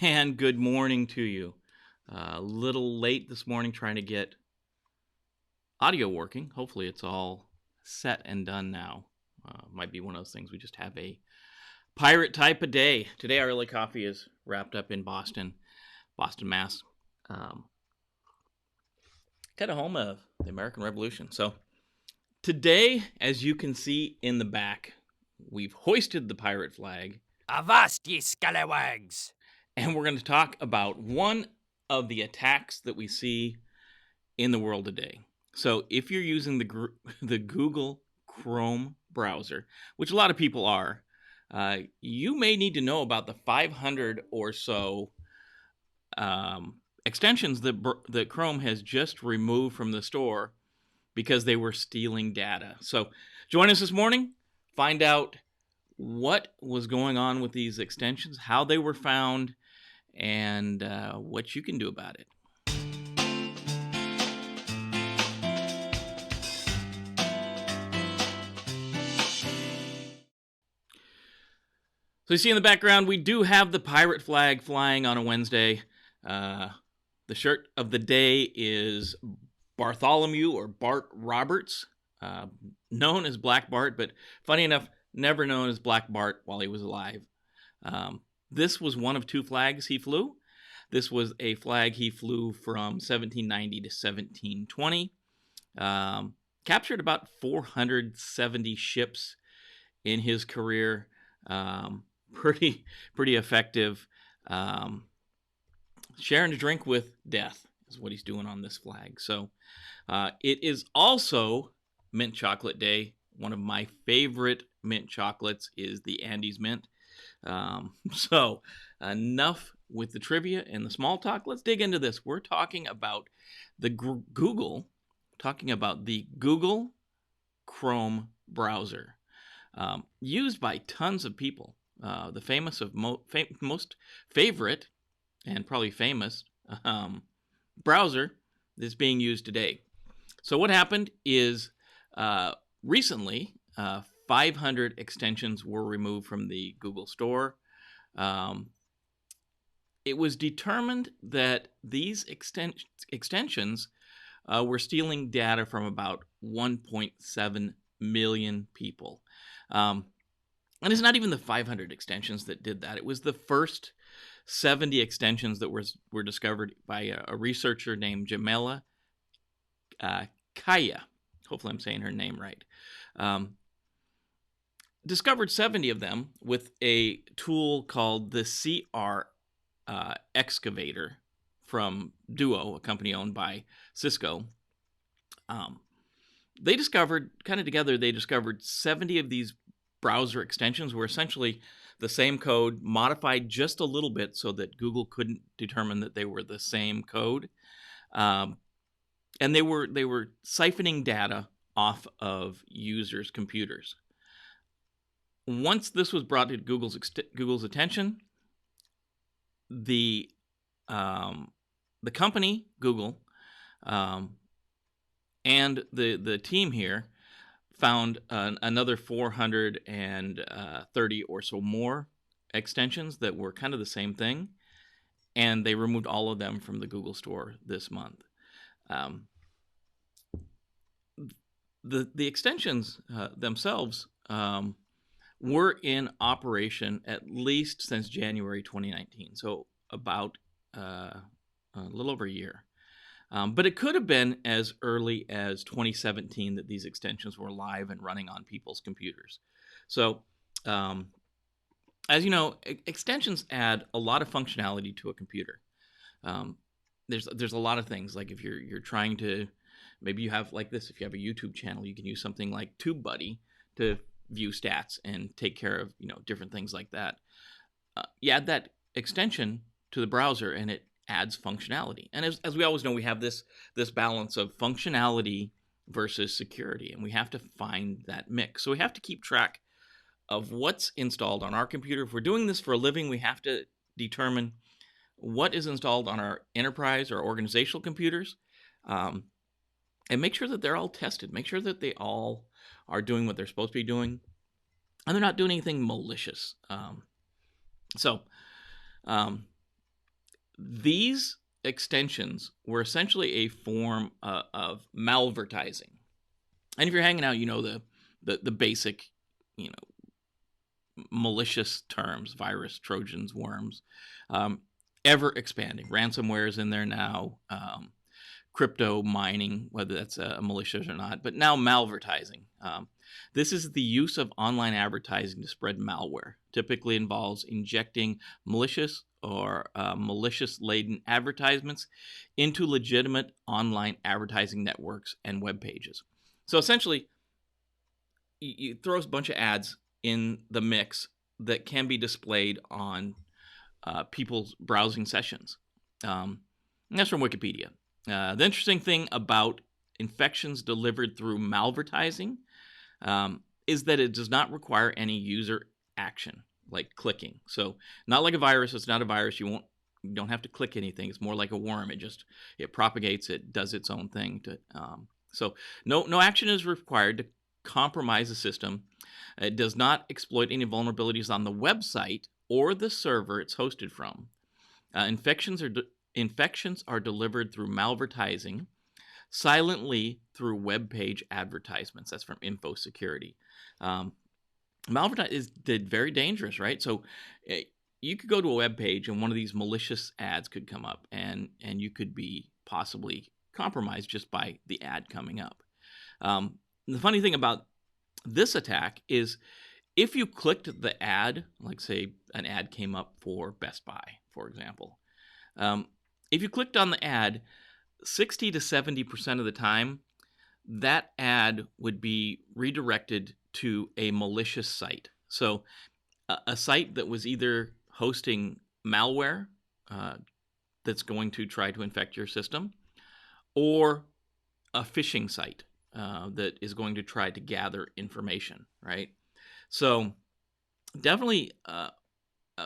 And good morning to you. A little late this morning trying to get audio working. Hopefully it's all set and done now. Might be one of those things we just have a pirate type of day. Today our early coffee is wrapped up in Boston, Mass. Kind of home of the American Revolution. So today, as you can see in the back, we've hoisted the pirate flag. Avast, ye scallywags! And we're going to talk about one of the attacks that we see in the world today. So if you're using the Google Chrome browser, which a lot of people are, you may need to know about the 500 or so extensions that Chrome has just removed from the store because they were stealing data. So join us this morning, find out what was going on with these extensions, how they were found, and what you can do about it. So you see in the background, we do have the pirate flag flying on a Wednesday. The shirt of the day is Bartholomew or Bart Roberts, known as Black Bart, but funny enough, never known as Black Bart while he was alive. This was one of two flags he flew. This was a flag he flew from 1790 to 1720. Captured about 470 ships in his career. Pretty effective. Sharing a drink with death is what he's doing on this flag. So it is also Mint Chocolate Day. One of my favorite mint chocolates is the Andes Mint. So enough with the trivia and the small talk. Let's dig into this. We're talking about the Google Chrome browser, used by tons of people. The most favorite and probably famous browser that's being used today. So what happened is recently 500 extensions were removed from the Google Store. It was determined that these extensions were stealing data from about 1.7 million people. And it's not even the 500 extensions that did that. It was the first 70 extensions that were discovered by a researcher named Jamila Kaya. Hopefully I'm saying her name right. Discovered 70 of them with a tool called the CR Excavator from Duo, a company owned by Cisco. They discovered 70 of these browser extensions were essentially the same code, modified just a little bit so that Google couldn't determine that they were the same code. And they were siphoning data off of users' computers. Once this was brought to Google's attention, the company Google and the team here found another 430 or so more extensions that were kind of the same thing, and they removed all of them from the Google Store this month. The extensions themselves were in operation at least since January 2019, so about a little over a year. But it could have been as early as 2017 that these extensions were live and running on people's computers. So, as you know, extensions add a lot of functionality to a computer. There's a lot of things, like if you're trying to, maybe you have like this, if you have a YouTube channel, you can use something like TubeBuddy to view stats and take care of different things like that. You add that extension to the browser and it adds functionality. And as we always know, we have this balance of functionality versus security, and we have to find that mix. So we have to keep track of what's installed on our computer. If we're doing this for a living, we have to determine what is installed on our enterprise or organizational computers, um, and make sure that they're all tested. Make sure that they all are doing what they're supposed to be doing, and they're not doing anything malicious. So um, these extensions were essentially a form of malvertising. And if you're hanging out, you know the basic, you know, malicious terms: virus, trojans, worms, um, ever expanding. Ransomware is in there now. Crypto mining, whether that's malicious or not, but now malvertising. This is the use of online advertising to spread malware. Typically involves injecting malicious or malicious-laden advertisements into legitimate online advertising networks and web pages. So essentially, you throw a bunch of ads in the mix that can be displayed on people's browsing sessions. And that's from Wikipedia. The interesting thing about infections delivered through malvertising is that it does not require any user action, like clicking. So not like a virus. It's not a virus. You don't have to click anything. It's more like a worm. It propagates. It does its own thing. So no action is required to compromise the system. It does not exploit any vulnerabilities on the website or the server it's hosted from. Infections are delivered through malvertising, silently through web page advertisements. That's from InfoSecurity. Malvertising is very dangerous, right? So you could go to a web page and one of these malicious ads could come up, and you could be possibly compromised just by the ad coming up. The funny thing about this attack is if you clicked the ad, like say an ad came up for Best Buy, for example, if you clicked on the ad, 60 to 70% of the time, that ad would be redirected to a malicious site. So a site that was either hosting malware that's going to try to infect your system, or a phishing site that is going to try to gather information, right? So definitely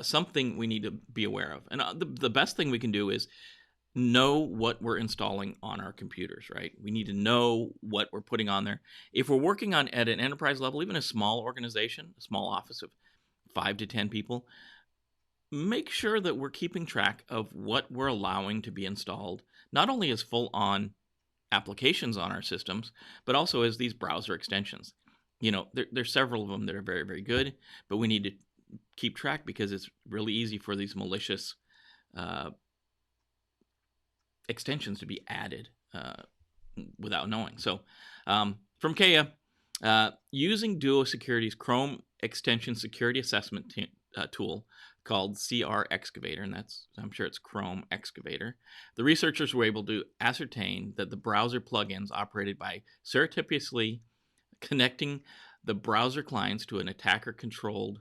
something we need to be aware of. And the best thing we can do is know what we're installing on our computers, right? We need to know what we're putting on there. If we're working on at an enterprise level, even a small organization, a small office of 5 to 10 people, make sure that we're keeping track of what we're allowing to be installed, not only as full-on applications on our systems, but also as these browser extensions. You know, there's several of them that are very, very good, but we need to keep track because it's really easy for these malicious extensions to be added without knowing. So from Kaya, using Duo Security's Chrome extension security assessment tool called CR Excavator, and I'm sure it's Chrome Excavator, the researchers were able to ascertain that the browser plugins operated by surreptitiously connecting the browser clients to an attacker-controlled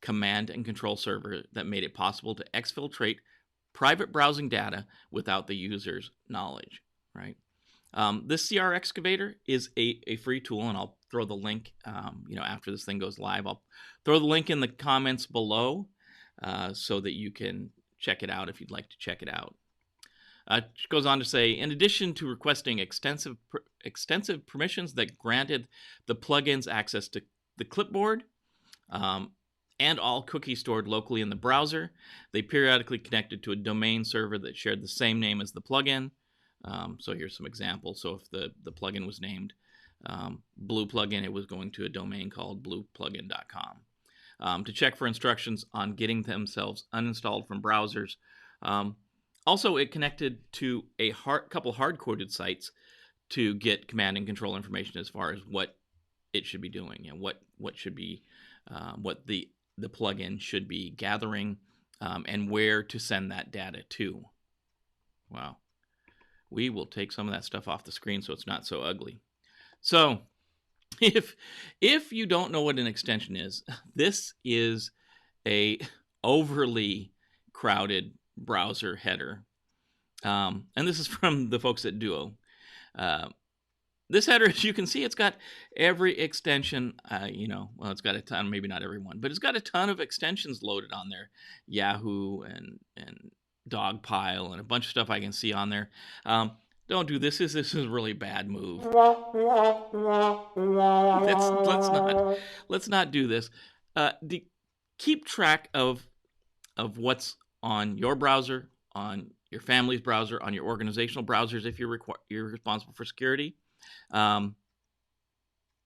command and control server that made it possible to exfiltrate private browsing data without the user's knowledge, right? This CR Excavator is a free tool, and I'll throw the link, after this thing goes live. I'll throw the link in the comments below so that you can check it out if you'd like to check it out. It goes on to say, in addition to requesting extensive permissions that granted the plugins access to the clipboard and all cookies stored locally in the browser, they periodically connected to a domain server that shared the same name as the plugin. So here's some examples. So if the plugin was named Blue Plugin, it was going to a domain called blueplugin.com. To check for instructions on getting themselves uninstalled from browsers. Also, it connected to a couple hard-coded sites to get command and control information as far as what it should be doing, and what should be, what the plugin should be gathering, and where to send that data to. Wow. We will take some of that stuff off the screen so it's not so ugly. So, if you don't know what an extension is, this is a overly crowded browser header. And this is from the folks at Duo. This header, as you can see, it's got every extension, it's got a ton, maybe not every one, but it's got a ton of extensions loaded on there. Yahoo and dog pile and a bunch of stuff I can see on there. Don't do this. This is a really bad move. Let's not do this. Keep track of what's on your browser, on your family's browser, on your organizational browsers if you're responsible for security. Um,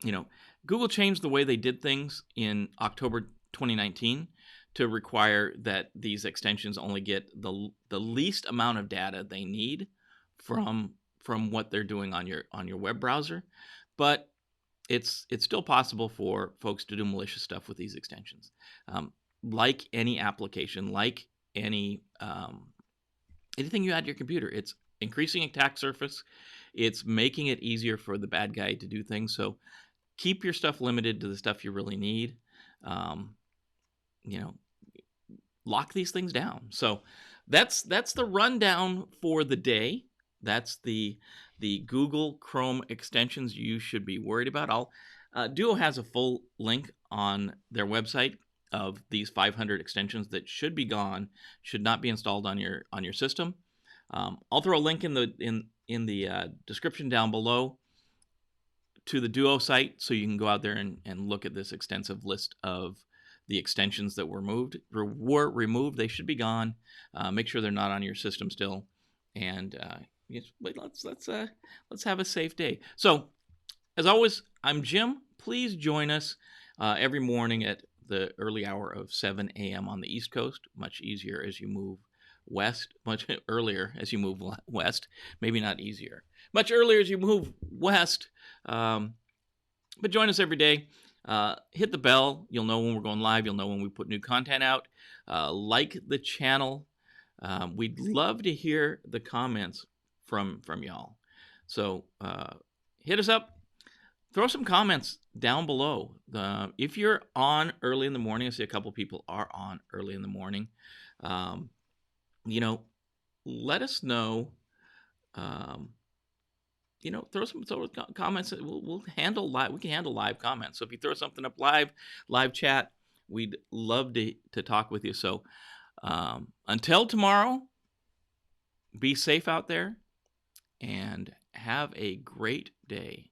you know, Google changed the way they did things in October 2019 to require that these extensions only get the least amount of data they need from what they're doing on your web browser, but it's still possible for folks to do malicious stuff with these extensions. Like any application, like anything you add to your computer, it's increasing attack surface. It's making it easier for the bad guy to do things. So keep your stuff limited to the stuff you really need. Um, you know, lock these things down. So that's the rundown for the day. That's the Google Chrome extensions you should be worried about. Duo has a full link on their website of these 500 extensions that should be gone, should not be installed on your system. I'll throw a link in the description down below to the Duo site so you can go out there and look at this extensive list of the extensions that were removed. They should be gone. Make sure they're not on your system still, and let's have a safe day. So, as always, I'm Jim. Please join us every morning at the early hour of 7 a.m. on the East Coast. Much easier as you move west. Much earlier as you move west. Maybe not easier. Much earlier as you move west. But join us every day. Hit the bell. You'll know when we're going live. You'll know when we put new content out. Like the channel. We'd love to hear the comments from y'all. So hit us up. Throw some comments down below. If you're on early in the morning, I see a couple people are on early in the morning. Let us know. Throw some comments. We'll handle live. We can handle live comments. So if you throw something up live chat, we'd love to talk with you. So until tomorrow, be safe out there and have a great day.